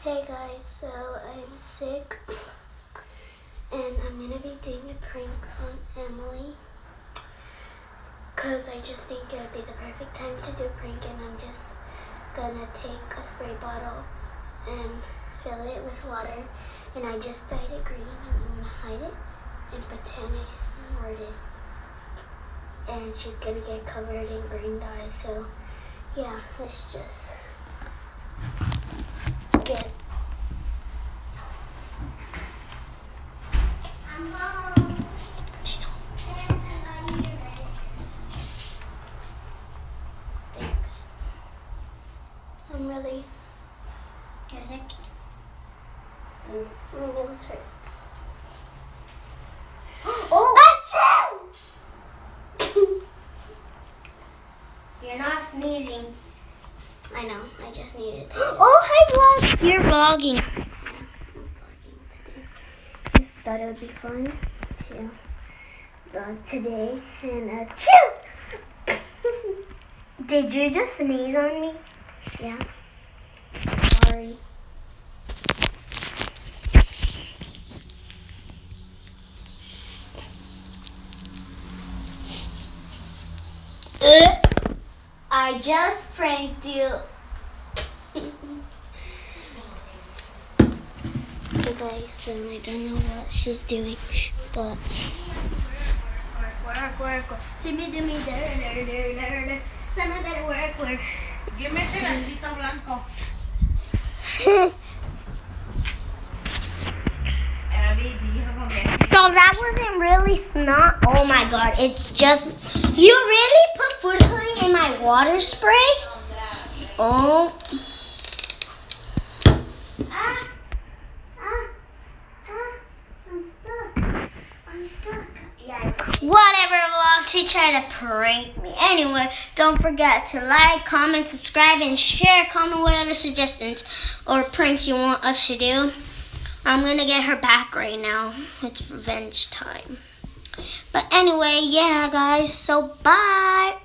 Hey guys, so I'm sick and I'm gonna be doing a prank on Emily because I just think it would be the perfect time to do a prank, and I'm just gonna take a spray bottle and fill it with water, and I just dyed it green, and I'm gonna hide it and pretend I snorted, and she's gonna get covered in green dye. So yeah, let's just get I'm really You're sick? my nose hurts. Oh! You're not sneezing. I know, I just needed to. Oh, hi vlog! You're vlogging. Just thought it would be fun to vlog today and achoo! Did you just sneeze on me? Yeah. Sorry. I just pranked you. Okay guys, so I don't know what she's doing, but Work. See me, do me, there. Some better work. Give me the blanco. So that wasn't really snot. Oh my god, it's just... You really put food coloring in my water spray? Oh. I'm stuck. Yeah. Whatever, vlog. She tried to prank me. Anyway, don't forget to like, comment, subscribe, and share. Comment what other suggestions or pranks you want us to do. I'm going to get her back right now. It's revenge time. But anyway, yeah, guys. So, bye.